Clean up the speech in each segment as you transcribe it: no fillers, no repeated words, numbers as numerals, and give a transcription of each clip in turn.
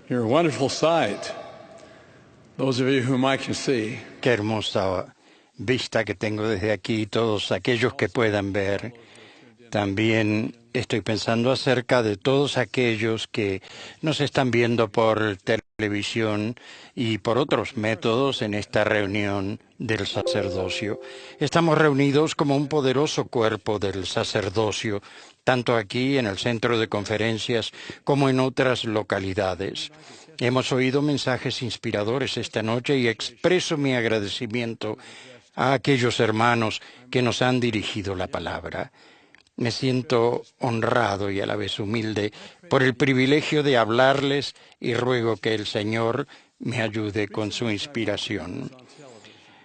You're a wonderful sight, those of you whom I can see. Qué hermosa vista que tengo desde aquí, todos aquellos que puedan ver. También estoy pensando acerca de todos aquellos que nos están viendo por televisión y por otros métodos en esta reunión del sacerdocio. Estamos reunidos como un poderoso cuerpo del sacerdocio, tanto aquí en el centro de conferencias como en otras localidades. Hemos oído mensajes inspiradores esta noche y expreso mi agradecimiento a aquellos hermanos que nos han dirigido la palabra. Me siento honrado y a la vez humilde por el privilegio de hablarles y ruego que el Señor me ayude con su inspiración.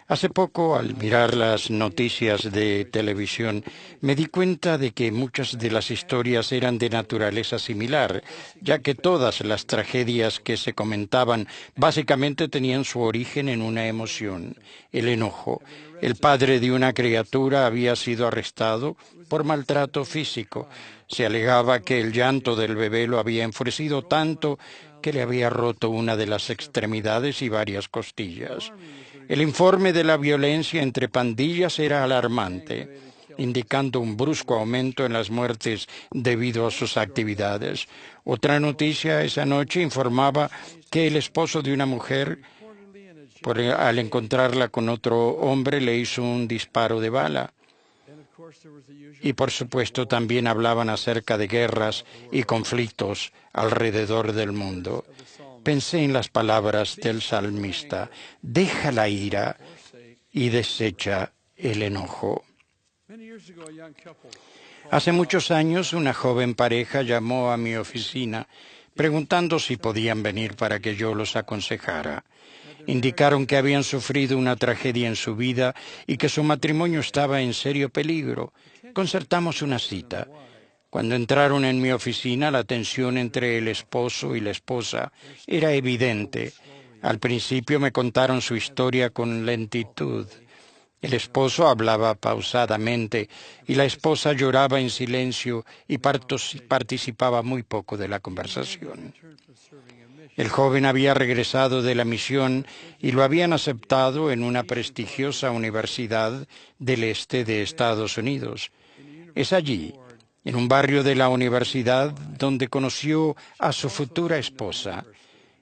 Hace poco, al mirar las noticias de televisión, me di cuenta de que muchas de las historias eran de naturaleza similar, ya que todas las tragedias que se comentaban básicamente tenían su origen en una emoción, el enojo. El padre de una criatura había sido arrestado por maltrato físico. Se alegaba que el llanto del bebé lo había enfurecido tanto que le había roto una de las extremidades y varias costillas. El informe de la violencia entre pandillas era alarmante, indicando un brusco aumento en las muertes debido a sus actividades. Otra noticia esa noche informaba que el esposo de una mujer, al encontrarla con otro hombre, le hizo un disparo de bala. Y por supuesto también hablaban acerca de guerras y conflictos alrededor del mundo. Pensé en las palabras del salmista: deja la ira y desecha el enojo. Hace muchos años una joven pareja llamó a mi oficina preguntando si podían venir para que yo los aconsejara. Indicaron que habían sufrido una tragedia en su vida y que su matrimonio estaba en serio peligro. Concertamos una cita. Cuando entraron en mi oficina, la tensión entre el esposo y la esposa era evidente. Al principio me contaron su historia con lentitud. El esposo hablaba pausadamente y la esposa lloraba en silencio y participaba muy poco de la conversación. El joven había regresado de la misión y lo habían aceptado en una prestigiosa universidad del este de Estados Unidos. Es allí, en un barrio de la universidad, donde conoció a su futura esposa.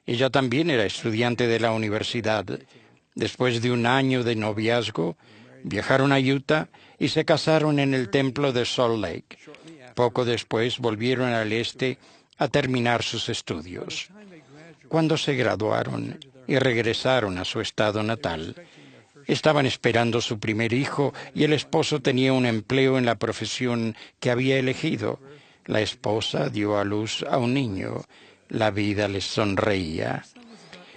Ella también era estudiante de la universidad. Después de un año de noviazgo, viajaron a Utah y se casaron en el templo de Salt Lake. Poco después volvieron al este a terminar sus estudios. Cuando se graduaron y regresaron a su estado natal, estaban esperando su primer hijo y el esposo tenía un empleo en la profesión que había elegido. La esposa dio a luz a un niño. La vida les sonreía.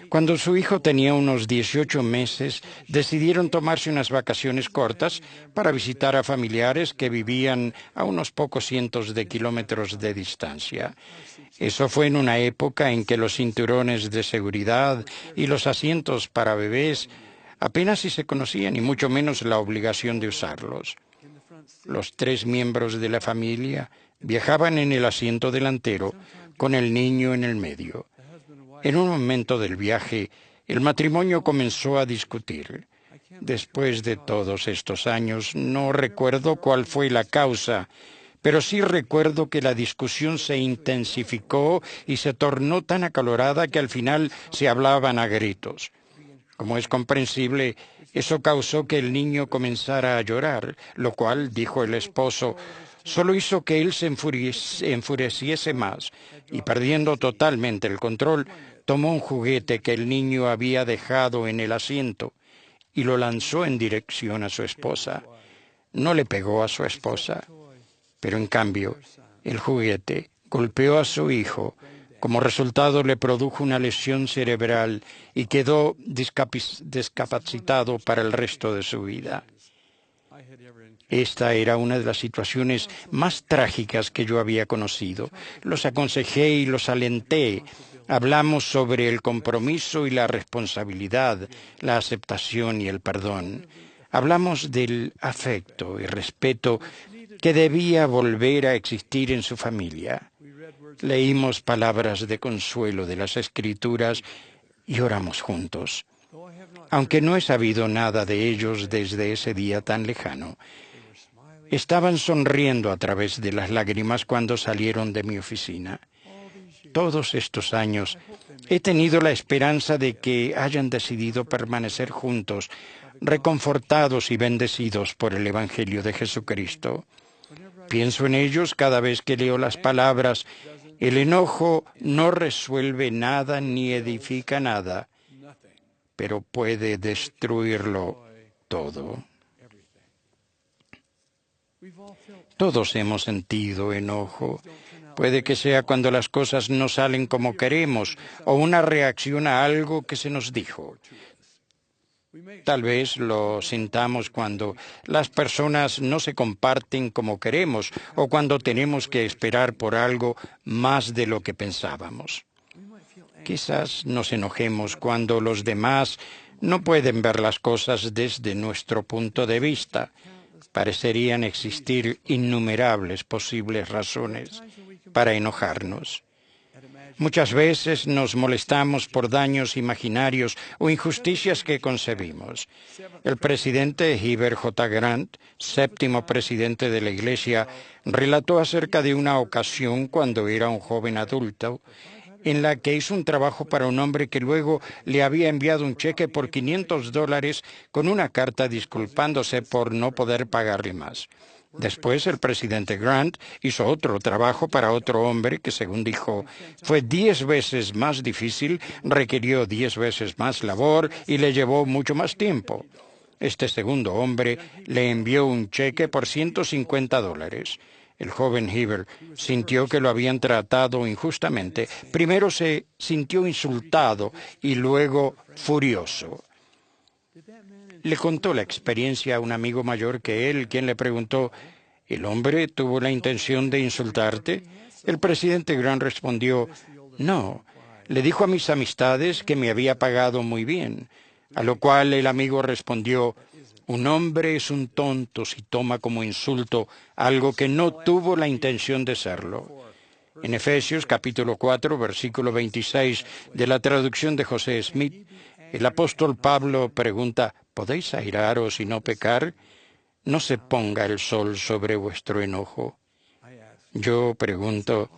Cuando su hijo tenía unos 18 meses, decidieron tomarse unas vacaciones cortas para visitar a familiares que vivían a unos pocos cientos de kilómetros de distancia. Eso fue en una época en que los cinturones de seguridad y los asientos para bebés apenas si se conocían y mucho menos la obligación de usarlos. Los 3 miembros de la familia viajaban en el asiento delantero con el niño en el medio. En un momento del viaje, el matrimonio comenzó a discutir. Después de todos estos años, no recuerdo cuál fue la causa, pero sí recuerdo que la discusión se intensificó y se tornó tan acalorada que al final se hablaban a gritos. Como es comprensible, eso causó que el niño comenzara a llorar, lo cual, dijo el esposo, solo hizo que él se enfureciese más y, perdiendo totalmente el control, tomó un juguete que el niño había dejado en el asiento y lo lanzó en dirección a su esposa. No le pegó a su esposa, pero en cambio, el juguete golpeó a su hijo. Como resultado, le produjo una lesión cerebral y quedó discapacitado para el resto de su vida. Esta era una de las situaciones más trágicas que yo había conocido. Los aconsejé y los alenté. Hablamos sobre el compromiso y la responsabilidad, la aceptación y el perdón. Hablamos del afecto y respeto que debía volver a existir en su familia. Leímos palabras de consuelo de las Escrituras y oramos juntos. Aunque no he sabido nada de ellos desde ese día tan lejano, estaban sonriendo a través de las lágrimas cuando salieron de mi oficina. Todos estos años he tenido la esperanza de que hayan decidido permanecer juntos, reconfortados y bendecidos por el Evangelio de Jesucristo. Pienso en ellos cada vez que leo las palabras: el enojo no resuelve nada ni edifica nada, pero puede destruirlo todo. Todos hemos sentido enojo. Puede que sea cuando las cosas no salen como queremos o una reacción a algo que se nos dijo. Tal vez lo sintamos cuando las personas no se comparten como queremos o cuando tenemos que esperar por algo más de lo que pensábamos. Quizás nos enojemos cuando los demás no pueden ver las cosas desde nuestro punto de vista. Parecerían existir innumerables posibles razones para enojarnos. Muchas veces nos molestamos por daños imaginarios o injusticias que concebimos. El presidente Heber J. Grant, séptimo presidente de la Iglesia, relató acerca de una ocasión cuando era un joven adulto en la que hizo un trabajo para un hombre que luego le había enviado un cheque por $500 con una carta disculpándose por no poder pagarle más. Después, el presidente Grant hizo otro trabajo para otro hombre que, según dijo, fue 10 veces más difícil, requirió 10 veces más labor y le llevó mucho más tiempo. Este segundo hombre le envió un cheque por $150. El joven Heber sintió que lo habían tratado injustamente. Primero se sintió insultado y luego furioso. Le contó la experiencia a un amigo mayor que él, quien le preguntó: ¿el hombre tuvo la intención de insultarte? El presidente Grant respondió: no, le dijo a mis amistades que me había pagado muy bien, a lo cual el amigo respondió: un hombre es un tonto si toma como insulto algo que no tuvo la intención de serlo. En Efesios capítulo 4, versículo 26 de la traducción de José Smith, el apóstol Pablo pregunta: ¿podéis airaros y no pecar? No se ponga el sol sobre vuestro enojo. Yo pregunto: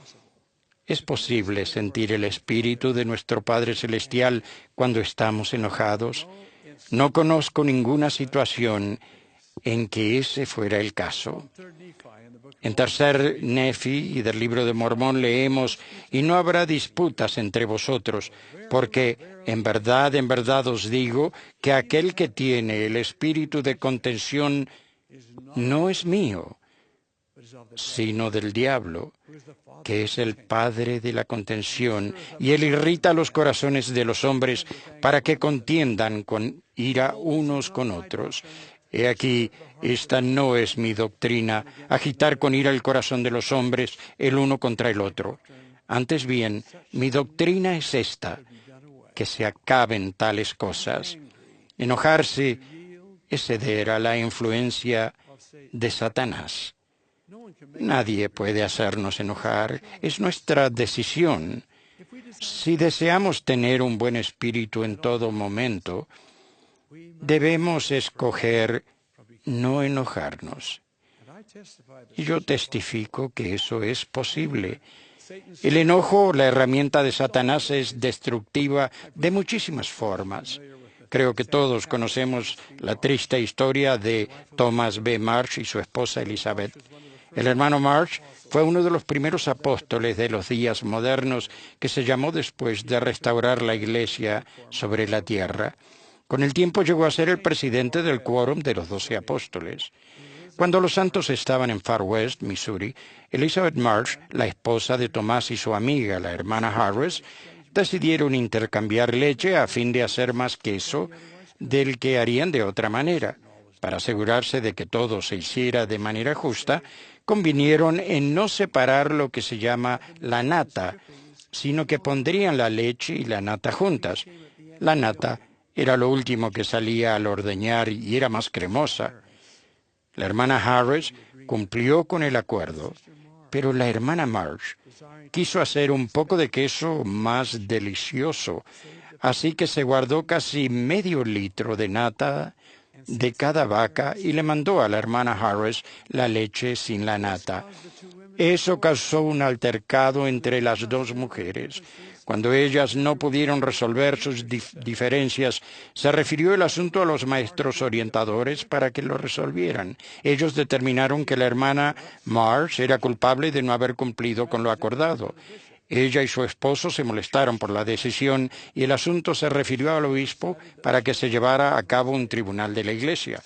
¿es posible sentir el espíritu de nuestro Padre Celestial cuando estamos enojados? No conozco ninguna situación en que ese fuera el caso. En tercer Nefi y del libro de Mormón leemos: y no habrá disputas entre vosotros, porque en verdad os digo que aquel que tiene el espíritu de contención no es mío, sino del diablo, que es el padre de la contención, y él irrita los corazones de los hombres para que contiendan con ira unos con otros. He aquí, esta no es mi doctrina, agitar con ira el corazón de los hombres el uno contra el otro. Antes bien, mi doctrina es esta: que se acaben tales cosas. Enojarse es ceder a la influencia de Satanás. Nadie puede hacernos enojar, es nuestra decisión. Si deseamos tener un buen espíritu en todo momento, debemos escoger no enojarnos. Y yo testifico que eso es posible. El enojo, la herramienta de Satanás, es destructiva de muchísimas formas. Creo que todos conocemos la triste historia de Thomas B. Marsh y su esposa Elizabeth. El hermano Marsh fue uno de los primeros apóstoles de los días modernos que se llamó después de restaurar la Iglesia sobre la tierra. Con el tiempo llegó a ser el presidente del quórum de los 12 apóstoles. Cuando los santos estaban en Far West, Missouri, Elizabeth Marsh, la esposa de Tomás, y su amiga, la hermana Harris, decidieron intercambiar leche a fin de hacer más queso del que harían de otra manera. Para asegurarse de que todo se hiciera de manera justa, convinieron en no separar lo que se llama la nata, sino que pondrían la leche y la nata juntas. La nata era lo último que salía al ordeñar y era más cremosa. La hermana Harris cumplió con el acuerdo, pero la hermana Marsh quiso hacer un poco de queso más delicioso, así que se guardó casi medio litro de nata de cada vaca y le mandó a la hermana Harris la leche sin la nata. Eso causó un altercado entre las dos mujeres. Cuando ellas no pudieron resolver sus diferencias, se refirió el asunto a los maestros orientadores para que lo resolvieran. Ellos determinaron que la hermana Marsh era culpable de no haber cumplido con lo acordado. Ella y su esposo se molestaron por la decisión y el asunto se refirió al obispo para que se llevara a cabo un tribunal de la iglesia.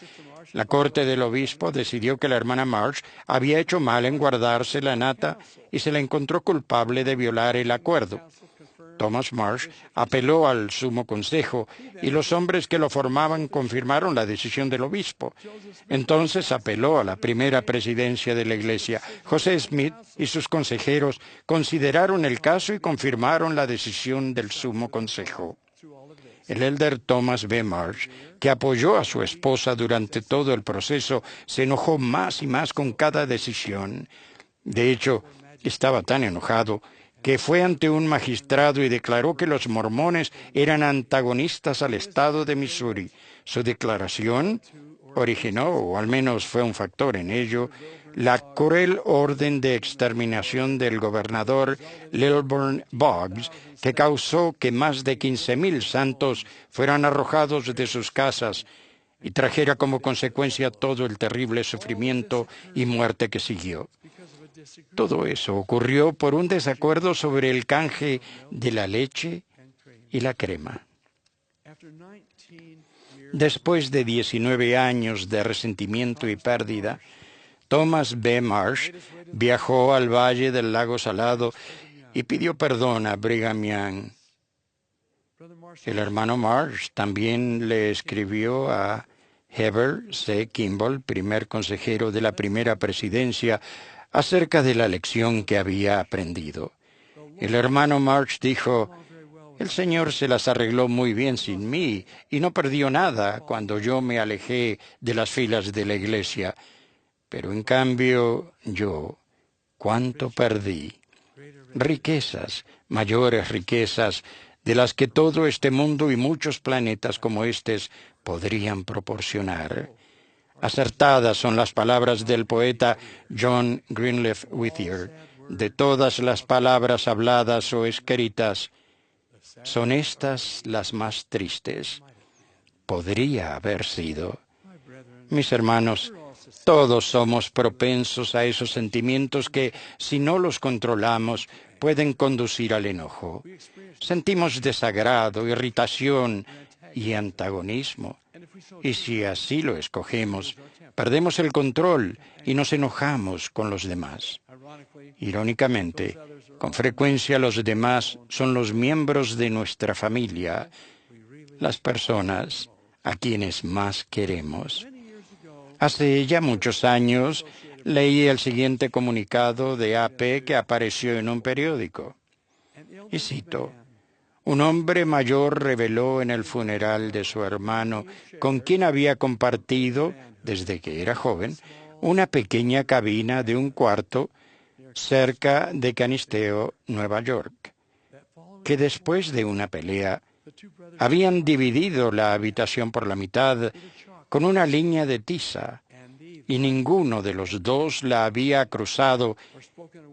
La corte del obispo decidió que la hermana Marsh había hecho mal en guardarse la nata y se la encontró culpable de violar el acuerdo. Thomas Marsh apeló al Sumo Consejo y los hombres que lo formaban confirmaron la decisión del obispo. Entonces apeló a la primera presidencia de la iglesia. José Smith y sus consejeros consideraron el caso y confirmaron la decisión del Sumo Consejo. El elder Thomas B. Marsh, que apoyó a su esposa durante todo el proceso, se enojó más y más con cada decisión. De hecho, estaba tan enojado que fue ante un magistrado y declaró que los mormones eran antagonistas al estado de Missouri. Su declaración originó, o al menos fue un factor en ello, la cruel orden de exterminación del gobernador Lilburn Boggs, que causó que más de 15,000 santos fueran arrojados de sus casas y trajera como consecuencia todo el terrible sufrimiento y muerte que siguió. Todo eso ocurrió por un desacuerdo sobre el canje de la leche y la crema. Después de 19 años de resentimiento y pérdida, Thomas B. Marsh viajó al valle del lago Salado y pidió perdón a Brigham Young. El hermano Marsh también le escribió a Heber C. Kimball, primer consejero de la primera presidencia, acerca de la lección que había aprendido. El hermano Marsh dijo: el Señor se las arregló muy bien sin mí y no perdió nada cuando yo me alejé de las filas de la iglesia. Pero en cambio yo, ¿cuánto perdí? Riquezas, mayores riquezas, de las que todo este mundo y muchos planetas como estos podrían proporcionar. Acertadas son las palabras del poeta John Greenleaf Whittier. De todas las palabras habladas o escritas, son estas las más tristes. Podría haber sido. Mis hermanos, todos somos propensos a esos sentimientos que, si no los controlamos, pueden conducir al enojo. Sentimos desagrado, irritación y antagonismo. Y si así lo escogemos, perdemos el control y nos enojamos con los demás. Irónicamente, con frecuencia los demás son los miembros de nuestra familia, las personas a quienes más queremos. Hace ya muchos años leí el siguiente comunicado de AP que apareció en un periódico. Y cito: un hombre mayor reveló en el funeral de su hermano, con quien había compartido, desde que era joven, una pequeña cabina de un cuarto cerca de Canisteo, Nueva York, que después de una pelea habían dividido la habitación por la mitad con una línea de tiza, y ninguno de los dos la había cruzado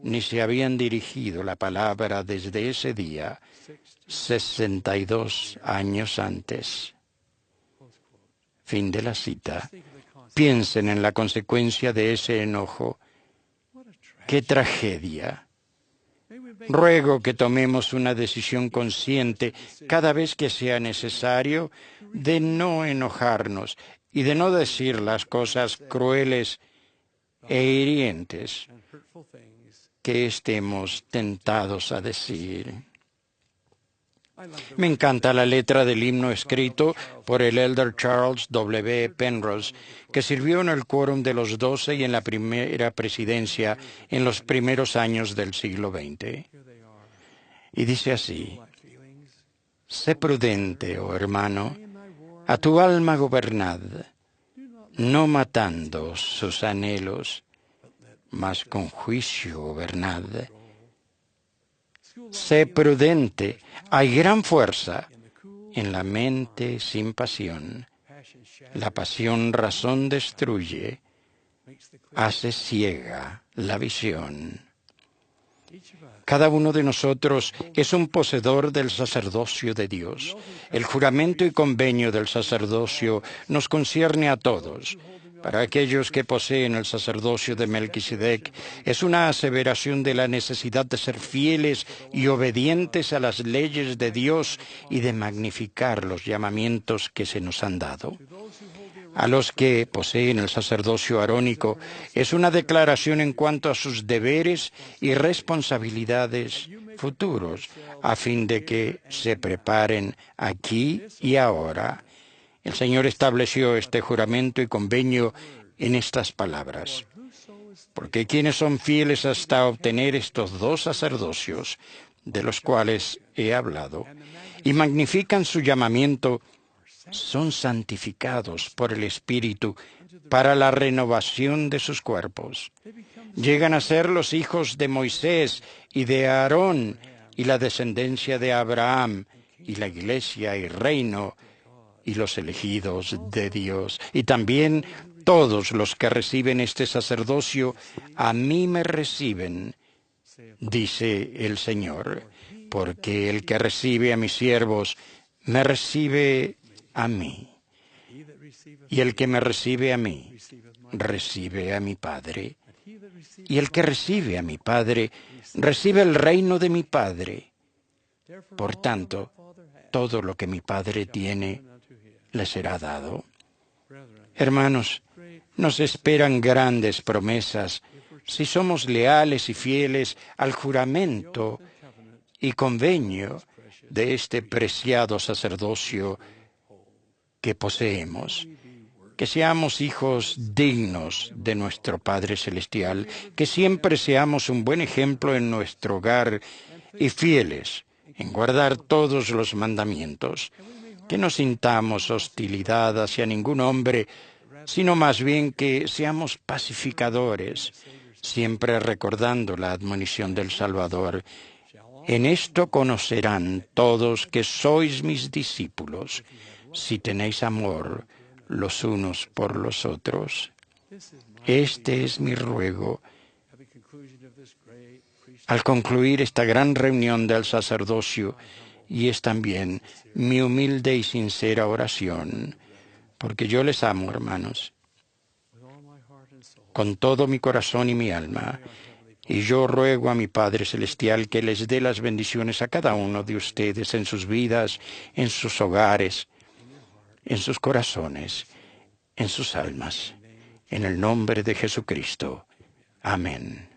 ni se habían dirigido la palabra desde ese día, 62 años antes. Fin de la cita. Piensen en la consecuencia de ese enojo. ¡Qué tragedia! Ruego que tomemos una decisión consciente cada vez que sea necesario de no enojarnos y de no decir las cosas crueles e hirientes que estemos tentados a decir. Me encanta la letra del himno escrito por el elder Charles W. Penrose, que sirvió en el quórum de los 12 y en la primera presidencia en los primeros años del siglo XX. Y dice así: sé prudente, oh hermano, a tu alma gobernad, no matando sus anhelos, mas con juicio gobernad sé prudente. Hay gran fuerza en la mente sin pasión. La pasión razón destruye, hace ciega la visión. Cada uno de nosotros es un poseedor del sacerdocio de Dios. El juramento y convenio del sacerdocio nos concierne a todos. Para aquellos que poseen el sacerdocio de Melquisedec, es una aseveración de la necesidad de ser fieles y obedientes a las leyes de Dios y de magnificar los llamamientos que se nos han dado. A los que poseen el sacerdocio arónico, es una declaración en cuanto a sus deberes y responsabilidades futuros, a fin de que se preparen aquí y ahora. El Señor estableció este juramento y convenio en estas palabras: porque quienes son fieles hasta obtener estos dos sacerdocios, de los cuales he hablado, y magnifican su llamamiento, son santificados por el Espíritu para la renovación de sus cuerpos. Llegan a ser los hijos de Moisés y de Aarón, y la descendencia de Abraham, y la iglesia y reino, y los elegidos de Dios. Y también todos los que reciben este sacerdocio, a mí me reciben, dice el Señor, porque el que recibe a mis siervos, me recibe a mí. Y el que me recibe a mí, recibe a mi Padre. Y el que recibe a mi Padre, recibe el reino de mi Padre. Por tanto, todo lo que mi Padre tiene, le será dado. Hermanos, nos esperan grandes promesas si somos leales y fieles al juramento y convenio de este preciado sacerdocio que poseemos. Que seamos hijos dignos de nuestro Padre Celestial, que siempre seamos un buen ejemplo en nuestro hogar y fieles en guardar todos los mandamientos. Que no sintamos hostilidad hacia ningún hombre, sino más bien que seamos pacificadores, siempre recordando la admonición del Salvador. En esto conocerán todos que sois mis discípulos, si tenéis amor los unos por los otros. Este es mi ruego. Al concluir esta gran reunión del sacerdocio, y es también mi humilde y sincera oración, porque yo les amo, hermanos, con todo mi corazón y mi alma, y yo ruego a mi Padre Celestial que les dé las bendiciones a cada uno de ustedes en sus vidas, en sus hogares, en sus corazones, en sus almas, en el nombre de Jesucristo. Amén.